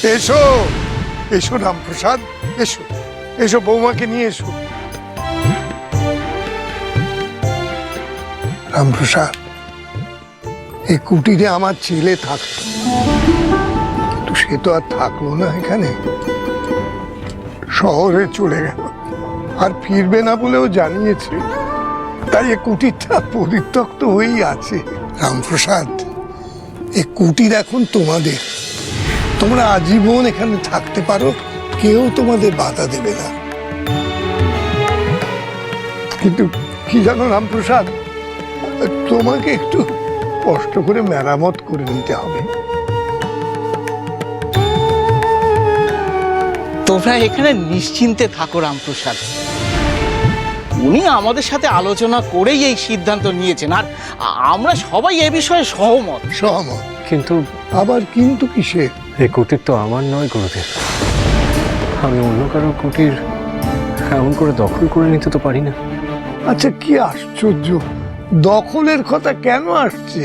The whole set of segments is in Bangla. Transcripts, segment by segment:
এসো এসো রামপ্রসাদ, এসো এসো, বৌমাকে নিয়ে এসো। রামপ্রসাদ, এই কুটিরে আমার ছেলে থাকতো, কিন্তু সে তো আর থাকলো না এখানে, শহরে চলে গেল, আর ফিরবে না বলেও জানিয়েছে। তাই এই কুটিরটা পরিত্যক্ত হয়েই আছে। রামপ্রসাদ, এই কুটির এখন তোমাদের, তোমরা আজীবন এখানে থাকতে পারো, কেউ তোমাদের বাধা দেবে না। কিন্তু কি জানো রামপ্রসাদ, তোমাকে একটু কষ্ট করে মেরামত করে নিতে হবে। তোমরা এখানে নিশ্চিন্তে থাকো রামপ্রসাদ, উনি আমাদের সাথে আলোচনা করেই এই সিদ্ধান্ত নিয়েছেন, আর আমরা সবাই এ বিষয়ে সহমত। সহমত? কিন্তু আবার কিন্তু কিসে? এই কুটির তো আমার নয় গুরুদেব, আমি অন্য কারো কুটির এমন করে দখল করে নিতে তো পারি না। আচ্ছা, কি আশ্চর্য, দখলের কথা কেন আসছে?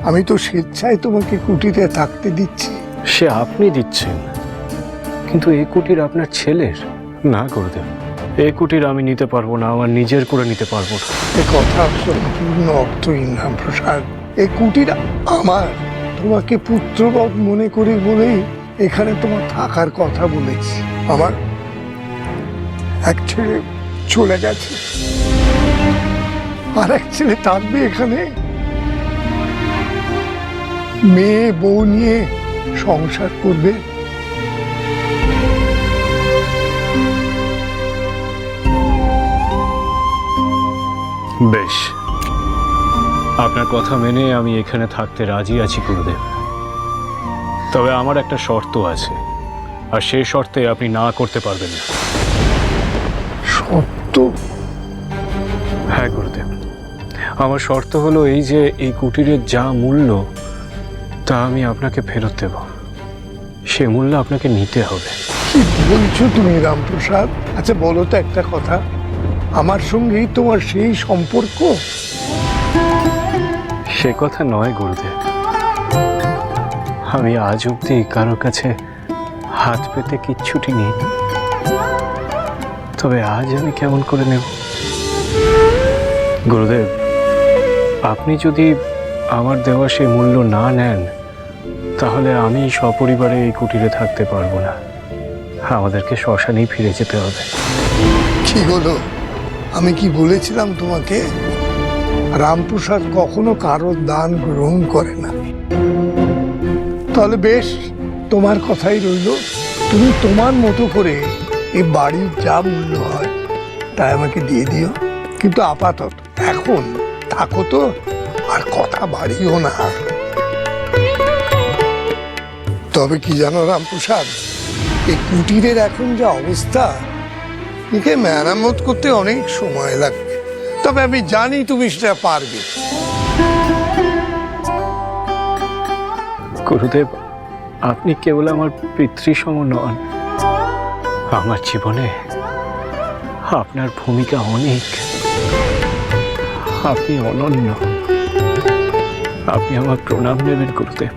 আমি তো স্বেচ্ছায় তোমাকে কুটিরে থাকতে দিচ্ছি। সে আপনি দিচ্ছেন, কিন্তু এই কুটির আপনার ছেলের না গুরুদেব। এই কুটির আমি নিতে পারবো না, আমার নিজের করে নিতে পারবো না। এ কথা সম্পূর্ণ অর্থহীন রামপ্রসাদ। এই কুটির আমার, তোমাকে পুত্রবৎ মনে করি বলেই এখানে তোমার থাকার কথা বলেছি। আমার এক ছেলে চলে গেছে, আর এক ছেলে থাকবে এখানে, মেয়ে বউ নিয়ে সংসার করবে। বেশ, আপনার কথা মেনে আমি এখানে থাকতে রাজি আছি গুরুদেব, তবে আমার একটা শর্ত আছে, আর সেই শর্তে আপনি না করতে পারবেন না। সত্য? হ্যাঁ গুরুদেব, আমার শর্ত হলো এই যে এই কুটিরের যা মূল্য তা আমি আপনাকে ফেরত দেব, সে মূল্য আপনাকে নিতে হবে। কি বলছো তুমি রামপ্রসাদ? আচ্ছা বলো তো একটা কথা, আমার সঙ্গেই তোমার সেই সম্পর্ক? সে কথা নয় গুরুদেব, আমি আজ অব্দি কারোর কাছে হাত পেতে কিচ্ছুটি নিই, তবে আজ আমি কেমন করে নেব? গুরুদেব, আপনি যদি আমার দেওয়া সেই মূল্য না নেন, তাহলে আমি সপরিবারে এই কুটিরে থাকতে পারবো না, আমাদেরকে শ্মশানেই ফিরে যেতে হবে। কি হলো, আমি কি বলেছিলাম তোমাকে? রামপ্রসাদ কখনো কারোর দান গ্রহণ করে না। তাহলে বেশ, তোমার কথাই রইল, তুমি তোমার মতো করে এই বাড়ির যা মূল্য হয় তাই আমাকে দিয়ে দিও, কিন্তু আপাতত এখন থাকো তো, আর কথা বাড়িও না। তবে কি জানো রামপ্রসাদ, এই কুটিরের এখন যা অবস্থা, একে মেরামত করতে অনেক সময় লাগবে, তবে আমি জানি তুমি সেটা পারবে। গুরুদেব, আপনি কেবল আমার পিতৃসম নন, আমার জীবনে আপনার ভূমিকা অনেক, আপনি অনন্য, আপনি আমার প্রণাম নেবেন গুরুদেব।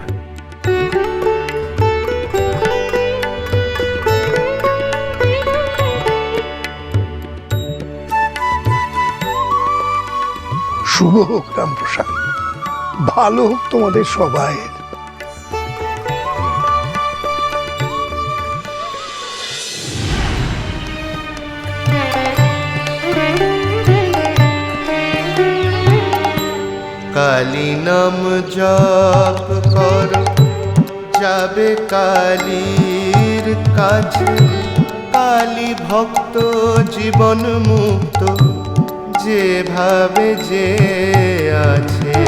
শুভ হোক রামপ্রসাদ, ভালো হোক তোমাদের সবাই। কালী নাম জপ কর, যাবে কালীর কাছে, কালী ভক্ত জীবন মুক্ত যেভাবে যে আছে।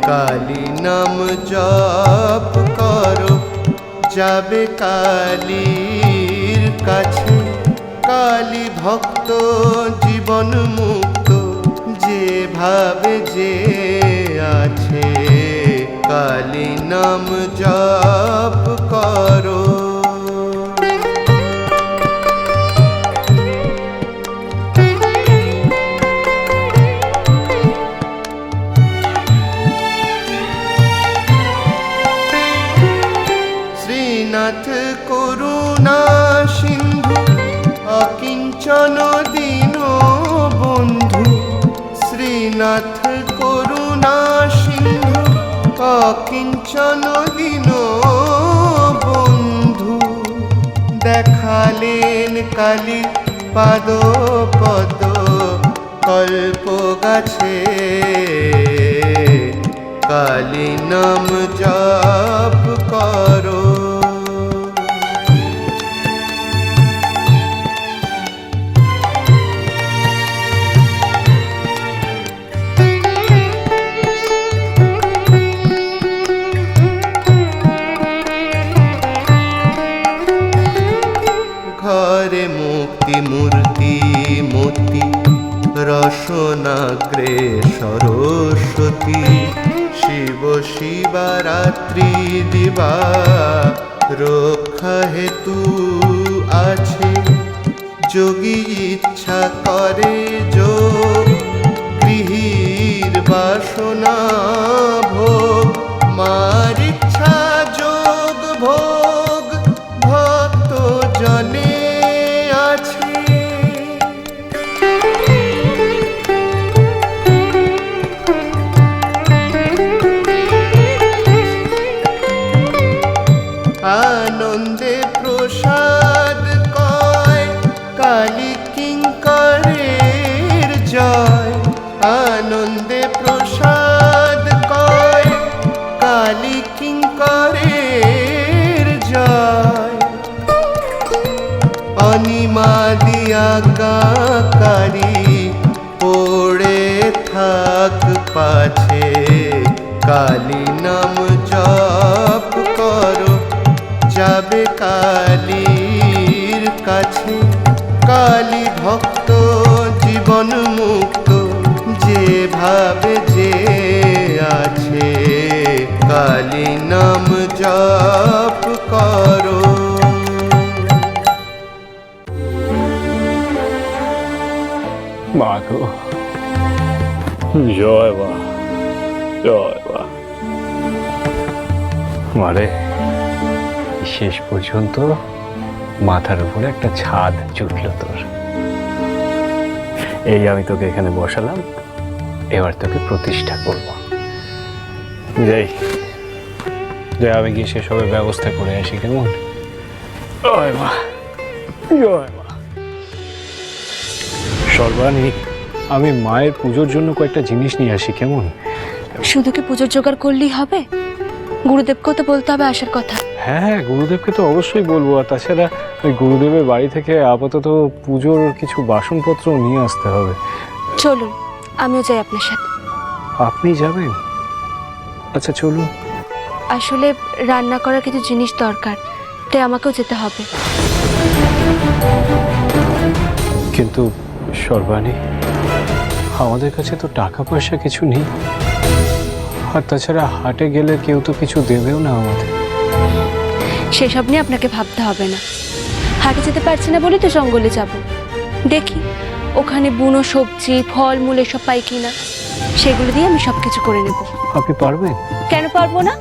কালী নাম জপ কর, যাবে কালীর কাছে, কালী ভক্ত জীবন মুক্ত যেভাবে যে আছে। কালী নাম জপ করো। শ্রীনাথ করুণা সিন্ধু অকিঞ্চন দীন বন্ধু, শ্রীনাথ করুণা সিন্ধু অকিঞ্চন দীন বন্ধু, দেখালেন কালী পাদ পদ কল্প গাছে, কালী নাম জপ করো। ঘরে মুক্তি মূর্তি মতি রসনাগ্রে সরস্বতী, শিব শিবরাত্রি দিবা রক্ষা হেতু আছে, যোগী ইচ্ছা করে যোগ গৃহীর বাসনা ভোগ, মার ইচ্ছা যোগ ভোগ ভক্ত জনে আছে। আনন্দে প্রসাদ কয় কালী কিঙ্করের জয়, আনন্দে প্রসাদ কয় কালী কিঙ্করের জয়, অনিমাদি আজ্ঞাকারী পড়ে থাক পাছে, কালী নাম জপ করো যাবে কালীর কাছে, কালী ভক্ত জীবন মুক্ত যেভাবে যে আছে, কালী নাম জপ করো। মা গো, জয় মা, জয় মা। মারে, শেষ পর্যন্ত মাথার উপরে একটা ছাদ জুটল তোর। এই আমি তোকে এখানে বসালাম, এবার তোকে প্রতিষ্ঠা করব। যাই যে আমি গিয়ে সেসবের ব্যবস্থা করে আসি, কেমন? জয় মা, জয় মা। সর্বাণী, আমি মায়ের পুজোর জন্য কয়েকটা জিনিস নিয়ে আসি, কেমন? শুধু কি পুজোর জোগাড় করলেই হবে? গুরুদেবকেও তো বলতে হবে আসার কথা। হ্যাঁ, গুরুদেবকে তো অবশ্যই বলবো। আর তাছাড়া ওই গুরুদেবের বাড়ি থেকে আপাতত পুজোর কিছু বাসনপত্র নিয়ে আসতে হবে। চলুন, আমিও যাই আপনার সাথে। আপনি যাবেন? আচ্ছা চলুন। আসলে রান্না করার কিছু জিনিস দরকার, তাই আমাকেও যেতে হবে। কিন্তু সর্বাণী, আমাদের কাছে তো টাকা পয়সা কিছু নেই, আর তাছাড়া হাটে গেলে কেউ তো কিছু দেবেও না আমাদের। সেসব নিয়ে আপনাকে ভাবতে হবে না। হাটে যেতে পারছি না বলে তো জঙ্গলে যাব, দেখি ওখানে বুনো সবজি ফল মূল এসব পাই কিনা, সেগুলো দিয়ে আমি সব কিছু করে নেব। আপনি পারবেন? কেন পারবো না?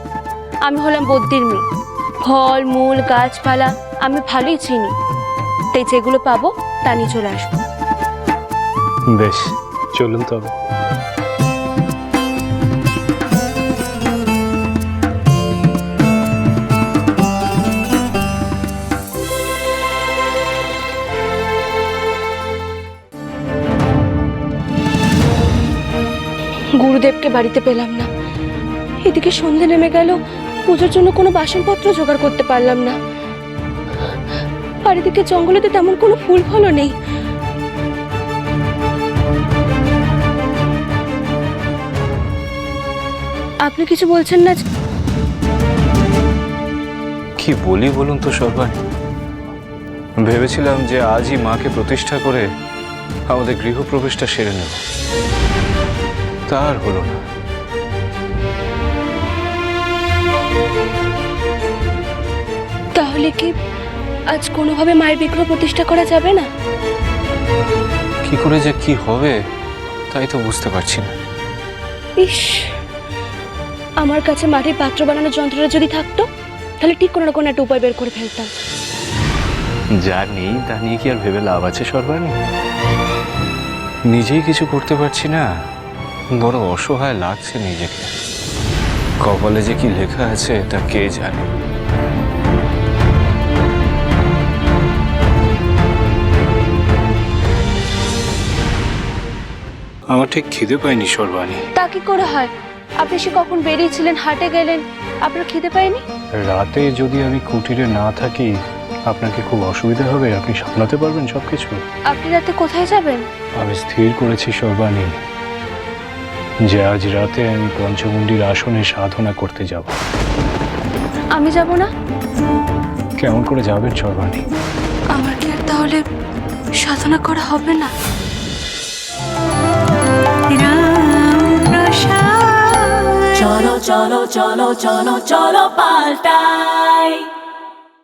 আমি হলাম বদ্যির মেয়ে, ফল মূল গাছপালা আমি ভালোই চিনি, তাই যেগুলো পাবো তা নিয়ে চলে আসবো। বেশ, চলুন তবে। গুরুদেবকে বাড়িতে পেলাম না, এদিকে সন্ধে নেমে গেল, পুজোর জন্য কোনো বাসনপত্র জোগাড় করতে পারলাম না, আর এদিকে জঙ্গলেতে তেমন কোনো ফুল ফলও নেই। আপনি কিছু বলছেন না? কি বলি বলুন তো সর্বাণী, ভেবেছিলাম যে আজই মাকে প্রতিষ্ঠা করে আমাদের গৃহপ্রবেশটা সেরে নেব, তার হলো না। তাহলে কি আজ কোনোভাবে মায়ের বিগ্রহ প্রতিষ্ঠা করা যাবে না? কি করে যে কি হবে তাই তো বুঝতে পারছি না। ইস, আমার কাছে মাটির পাত্র বানানোর যন্ত্রটা যদি থাকতো তাহলে ঠিক কোনো না কোনো একটা উপায় বের করে ফেলতাম। যা নেই তা নিয়ে কি আর ভেবে লাভ আছে সর্বাণী? নিজেই কিছু করতে পারছি না, বড় অসহায় লাগছে নিজেকে। কপালে যে কি লেখা আছে তা কে জানে। আমার ঠিক খিদে পায়নি সর্বাণী। তা কি করে হয়? আপনি সে কখন বেরিয়েছিলেন, হাটে গেলেন, আপনার খিদে পায়নি? রাতে যদি আমি কুটিরে না থাকি আপনাকে খুব অসুবিধা হবে, আপনি সামলাতে পারবেন সবকিছু? আপনি রাতে কোথায় যাবেন? আমি স্থির করেছি সর্বাণী যে আজ রাতে আমি পঞ্চমুণ্ডির আসনে সাধনা করতে যাব। আমি যাব না? কেমন করে যাবেন সর্বাণী? আমার কি আর তাহলে সাধনা করা হবে না? চলো চলো চলো চলো চলো পাল্টাই